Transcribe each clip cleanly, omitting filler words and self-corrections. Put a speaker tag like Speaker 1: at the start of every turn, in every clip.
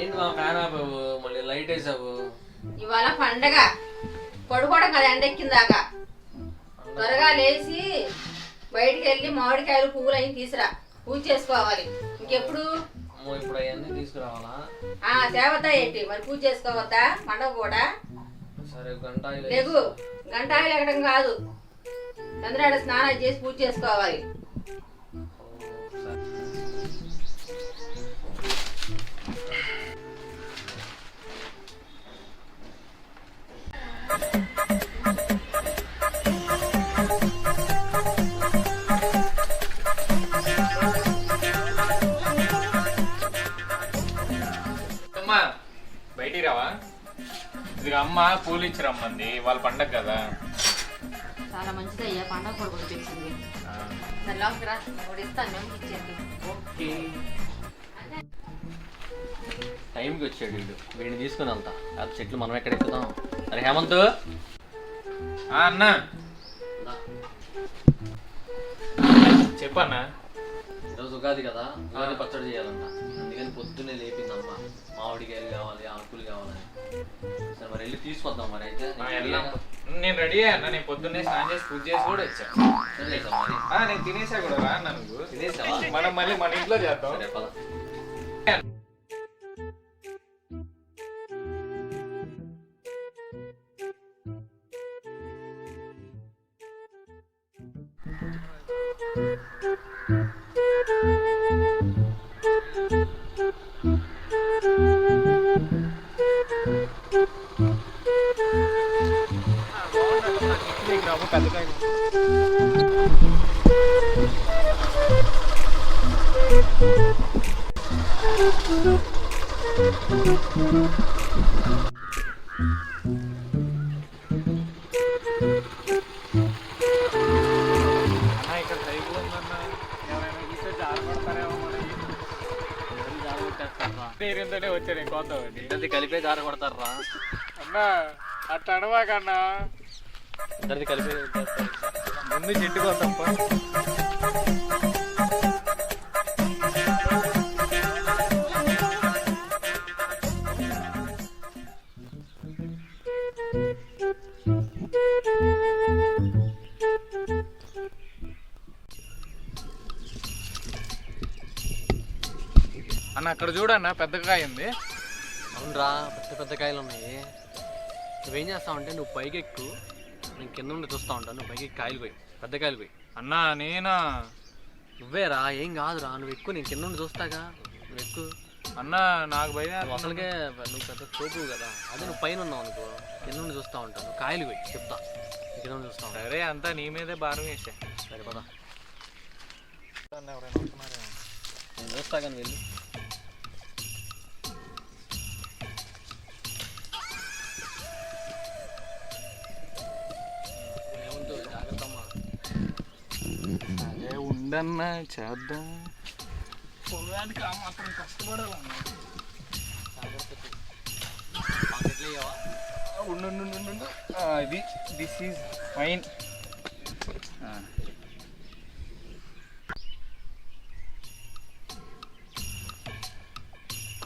Speaker 1: ఏంటి మా ఫ్యాన్ ఆపావు మళ్ళీ లైట్ వేసావు?
Speaker 2: ఇవాళ పండగ పడుకోవడం కదా ఎండెక్కిందాకా. త్వరగా లేచి బయటికి వెళ్ళి మామిడికాయలు పువ్వులు అవి తీసురా, పూజ చేసుకోవాలి. ఇంకెప్పుడు
Speaker 1: ఇప్పుడు అవన్నీ తీసుకురావాలా?
Speaker 2: తేవద్దా ఏంటి మరి, పూజ చేసుకోవద్దా పండగ కూడా?
Speaker 1: సరే గంట
Speaker 2: లేగు, గంటాయిలు ఎక్కడం కాదు, చంద్రాడ స్నానం చేసి పూజ చేసుకోవాలి.
Speaker 3: బయటికి రావా? ఇది అమ్మ పూలు ఇచ్చి రమ్మంది, వాళ్ళ పండగ కదా.
Speaker 2: చాలా మంచిది అయ్యా, పండగ కూడా కొనిపించింది. సరే లోపలికి రా, ఒకటి ఇస్తాను మేము ఇచ్చేది.
Speaker 1: ఓకే. టైంకి వచ్చాడు వీడు, వీడిని తీసుకుని వెళ్తా. అది చెట్లు మనం ఎక్కడ ఎక్కుతాం. అరే హేమంత్
Speaker 3: అన్న చెప్పన్నా.
Speaker 1: ఈరోజు ఉగాది కదా, ఉగాది పచ్చడి చేయాలంట. అందుకని పొద్దున్నే లేపిందమ్మ, మామిడికాయలు కావాలి, ఆకులు కావాలని. సరే మరి వెళ్ళి తీసుకొద్దాం. మరి అయితే
Speaker 3: నేను రెడీ అయ్యా, నేను పొద్దున్నే స్నానం చేసి పూజ చేసి కూడా వచ్చా. నేను తినేసా కూడా రా అన్న. నువ్వు
Speaker 1: తినేసావా?
Speaker 3: మనం మళ్ళీ మన ఇంట్లో చేద్దాం.
Speaker 1: సరే పద.
Speaker 3: ఇక్కడ సైకిల్ ఉందన్న, ఎవరైనా చూస్తే జారపడతారేమో. మనకి వచ్చాడు ఇంకొద్దామండి.
Speaker 1: ఇద్దరిది కలిపే జార కొడతారా
Speaker 3: అన్నా? అట్లా అనవాకన్నా,
Speaker 1: ఇద్దరిది కలిపే
Speaker 3: ముందు చెట్టుకు వద్దాం. అన్న అక్కడ చూడన్నా, పెద్ద కాయ ఉంది.
Speaker 1: అవునరా, పెద్ద పెద్ద కాయలు ఉన్నాయి. నువ్వేం చేస్తావంటే నువ్వు పైకి ఎక్కు, నేను కింద నుండి చూస్తూ ఉంటాను. నువ్వు పైకి కాయలు పోయి, పెద్ద కాయలు పోయి.
Speaker 3: అన్నా నేనా?
Speaker 1: నువ్వేరా, ఏం కాదురా, నువ్వు ఎక్కువ, నేను కింద నుండి చూస్తాగా, నువ్వు ఎక్కువ.
Speaker 3: అన్నా నాకు భయం.
Speaker 1: నువ్వు అసలుకే నువ్వు పెద్ద తోపు కదా, అదే నువ్వు పైన ఉన్నావు అనుకో, కింద నుండి చూస్తూ ఉంటాను. కాయలు పోయి చెప్తా, కింద నుండి చూస్తా ఉంటాను.
Speaker 3: సరే అంతా నీ మీదే భారం వేసా.
Speaker 1: సరే పద,
Speaker 3: ఎవరైనా వస్తున్నారేమో.
Speaker 1: నేను చూస్తా కానీ వెళ్ళి.
Speaker 3: అదే ఉండన్నా, చేద్దాం. పొలానికి ఆ మాత్రం కష్టపడాలన్నా. ఉండు, ఇది this is fine.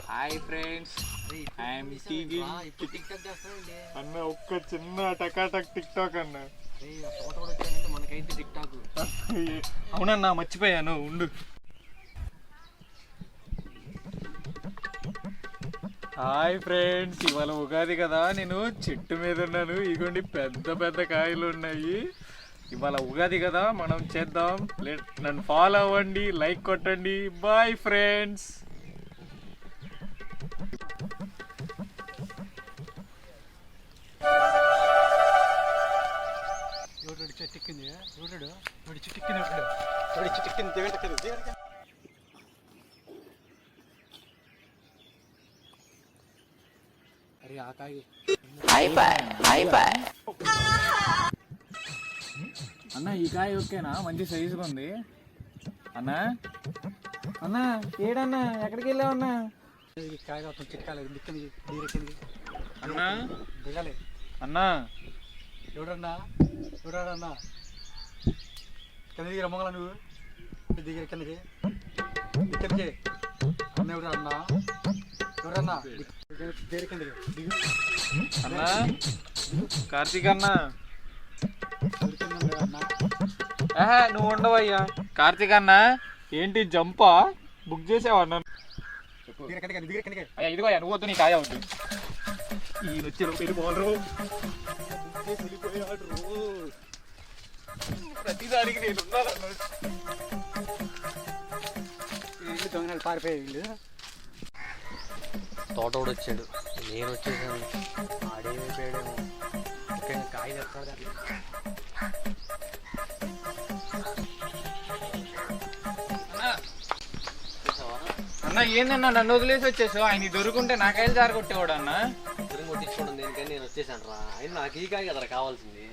Speaker 3: Hi friends, అన్న ఒక్క చిన్న టకాటక్ టిక్ టాక్ అన్న.
Speaker 1: మనకైతే టిక్ టాక్.
Speaker 3: అవునన్నా మర్చిపోయాను, ఉండు. హాయ్ ఫ్రెండ్స్, ఇవాళ ఉగాది కదా, నేను చెట్టు మీద ఉన్నాను. ఇగోండి పెద్ద పెద్ద కాయలు ఉన్నాయి. ఇవాళ ఉగాది కదా, మనం చేద్దాం. నన్ను ఫాలో అవ్వండి, లైక్ కొట్టండి. Bye friends. అన్న ఈ కాయ ఓకేనా? మంచి సైజుగా ఉంది. అన్నా అన్నా ఏడన్నా, ఎక్కడికి వెళ్ళావన్నా? కాయ చిట్కాలేదు, అన్నా దిగాలి. అన్నా చూడన్నా, చూడన్నా కిందకి రమ్మగల, నువ్వు దిగి కిందకి అన్న ఎవరు అన్నా? అన్నా కార్తీక్ అన్నా నువ్వు ఉండవయ్యా. కార్తీక్ అన్నా ఏంటి జంపా బుక్ చేసావన్నా? అయ్యా ఇదిగోయ్యా నువ్వు వద్దు, నీ కాయ అవుతుంది. ఈయన వచ్చి వెళ్ళిపోరు ప్రతిదానికి నేను పారిపోయి
Speaker 1: తోట కూడా వచ్చాడు, నేను వచ్చేసాను. ఆడేమైపోయాడేమో. ముఖ్యంగా కాయ తెస్తాడు.
Speaker 3: అన్న ఏందన్నా నన్ను వదిలేసి వచ్చేసావు? ఆయన దొరుకుంటే నా కాయలు జారి కొట్టేవాడు అన్న.
Speaker 1: ఇద్దరు కొట్టించుకోవడం దేనికని నేను వచ్చేసాను రా. ఆయన నాకు ఈ కాయ కదా కావాల్సింది.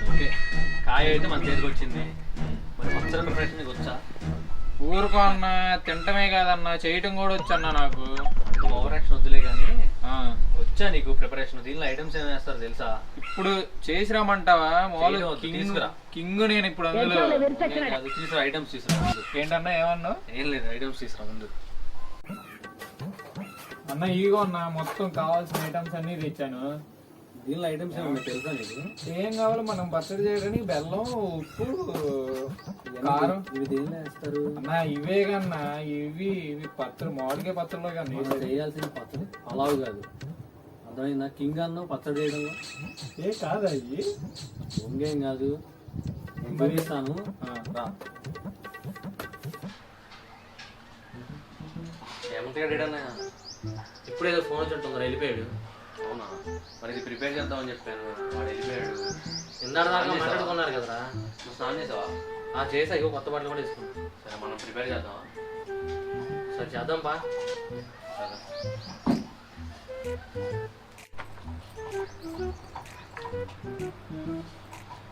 Speaker 1: ఓకే కాయ అయితే మన చేతికి వచ్చింది. మరి పచ్చడి ప్రిపరేషన్ నీకు వచ్చా?
Speaker 3: ఊరుకో అన్న, తింటమే కాదన్నా చేయటం కూడా వచ్చన్నా నాకు.
Speaker 1: ఓవర్ యాక్షన్ వద్దులే కానీ వచ్చా నీకు ప్రిపరేషన్? దీనిలో ఐటమ్స్ ఏం వేస్తారు తెలుసా?
Speaker 3: ఇప్పుడు చేసి రమ్మంటావా? మామూలు
Speaker 1: తీసుకురా.
Speaker 3: కింగ్ నేను ఇప్పుడు అందులో
Speaker 1: తీసుకురా, ఐటమ్స్ తీసుకురా.
Speaker 3: ఏంటన్నా ఏమన్నా?
Speaker 1: ఏం లేదు, ఐటమ్స్ తీసుకురా ముందు.
Speaker 3: అన్న ఈగో అన్న మొత్తం కావాల్సిన ఐటమ్స్ అన్ని తెచ్చాను.
Speaker 1: దీనిలో ఐటమ్స్ ఏమన్నా తెలుసా నీకు?
Speaker 3: ఏం కావాలి మనం పచ్చడి చేయడానికి? బెల్లం, ఉప్పు, కారం.
Speaker 1: ఇవి దేనిలో వేస్తారు
Speaker 3: అన్న? ఇవే కన్నా ఇవి పచ్చడి మామిడికాయ పచ్చడిలో కానీ
Speaker 1: వేయాల్సిన పచ్చడి అలావు కాదు. అర్థమైందా? కింగ్ అన్నావు పచ్చడి చేయడంలో.
Speaker 3: ఏ కాదు అవి
Speaker 1: ఇంకేం కాదు. చూపిస్తాను రా. ఏమంతగా డేడన్నా ఇప్పుడు ఏదో ఫోన్ వచ్చి ఉంటుంది, వెళ్ళిపోయాడు. అవునా? మరి ఇది ప్రిపేర్ చేద్దామని చెప్పాను, వాడు వెళ్ళిపోయాడు. ఇందాక దాకా మాట్లాడుకున్నారు కదరా. నువ్వు స్నానం చేసావా? చేసా. ఇగో కొత్త బట్టలు కూడా తీసుకున్నాను. సరే మనం ప్రిపేర్ చేద్దామా? సరే చేద్దాం బా.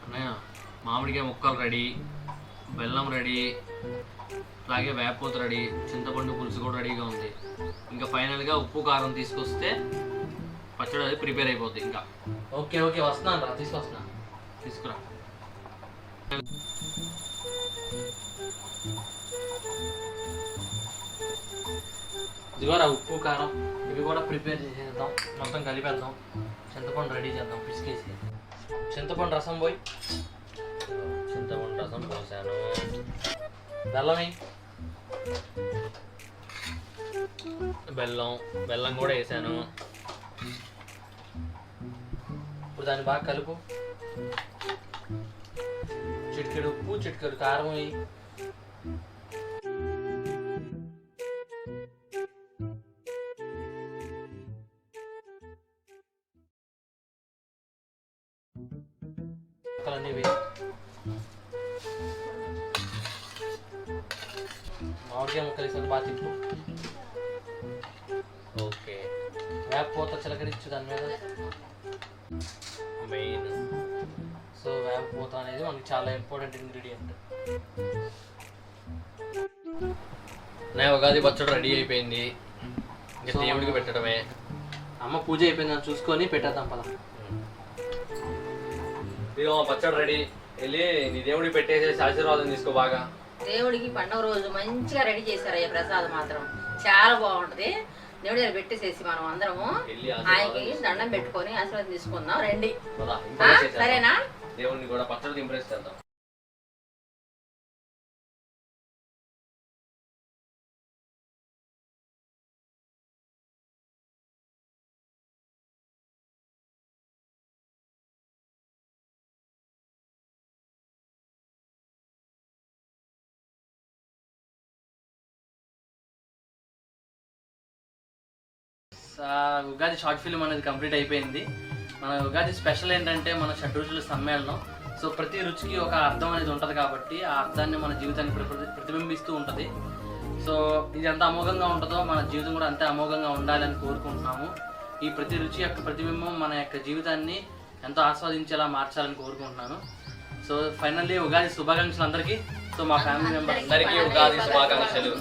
Speaker 1: అన్నయ్య మామిడికాయ ముక్కలు రెడీ, బెల్లం రెడీ, అలాగే వేపపోత రెడీ, చింతపండు పులుసు కూడా రెడీగా ఉంది. ఇంకా ఫైనల్గా ఉప్పు కారం తీసుకొస్తే పచ్చడి అది ప్రిపేర్ అయిపోద్ది. ఇంకా ఓకే ఓకే వస్తున్నాను రా, తీసుకొస్తున్నా. తీసుకురా. ఇదిగోరా ఉప్పు కారం, ఇవి కూడా ప్రిపేర్ చేసేద్దాం. మొత్తం కలిపేద్దాం. చింతపండు రెడీ చేద్దాం పిసికేసి. చింతపండు రసం పోయి. చింతపండు రసం పోసాను. బెల్లమే, బెల్లం కూడా వేసాను. ఇప్పుడు దాన్ని బాగా కలుపు. చిటికెడు ఉప్పు, చిటికెడు కారం వేయి. ముక్కలన్నీ వేయి. మామిడికాయ ముక్కలు వేసాను, బాగా తిప్పు. ఓకే వేపపోత చిలకరించు దాని మీద మెయిన్. సో వేపపోత అనేది మనకి చాలా ఇంపార్టెంట్ ఇంగ్రీడియంట్. నా ఉగాది పచ్చడి రెడీ అయిపోయింది. ఇంకా దేవుడికి పెట్టడమే. అమ్మ పూజ అయిపోయింది, అని చూసుకొని పెట్టేద్దాం పద. ఇదిగో పచ్చడి రెడీ. వెళ్ళి నీ దేవుడికి పెట్టేసేసి ఆశీర్వాదం తీసుకో బాగా.
Speaker 2: దేవుడికి పండుగ రోజు మంచిగా రెడీ చేశారయ్య ప్రసాదం మాత్రం చాలా బాగుంటది. దేవుడి దగ్గర పెట్టేసేసి మనం అందరము ఆయనకి దండం పెట్టుకొని ఆశీర్వాదం తీసుకుందాం రండి. సరేనా?
Speaker 1: దేవుడిని కూడా పచ్చడి ఇంప్రెస్ చేద్దాం. ఉగాది షార్ట్ ఫిల్మ్ అనేది కంప్లీట్ అయిపోయింది. మన ఉగాది స్పెషల్ ఏంటంటే మన షడ్రుచుల సమ్మేళనం. సో ప్రతి రుచికి ఒక అర్థం అనేది ఉంటుంది కాబట్టి ఆ అర్థాన్ని మన జీవితాన్ని ప్రతిబింబిస్తూ ఉంటుంది. సో ఇది ఎంత అమోఘంగా ఉంటుందో మన జీవితం కూడా అంతే అమోఘంగా ఉండాలని కోరుకుంటున్నాము. ఈ ప్రతి రుచి యొక్క ప్రతిబింబం మన యొక్క జీవితాన్ని ఎంతో ఆస్వాదించేలా మార్చాలని కోరుకుంటున్నాను. సో ఫైనల్లీ ఉగాది శుభాకాంక్షలు అందరికీ. సో మా ఫ్యామిలీ మెంబర్స్ అందరికీ ఉగాది శుభాకాంక్షలు.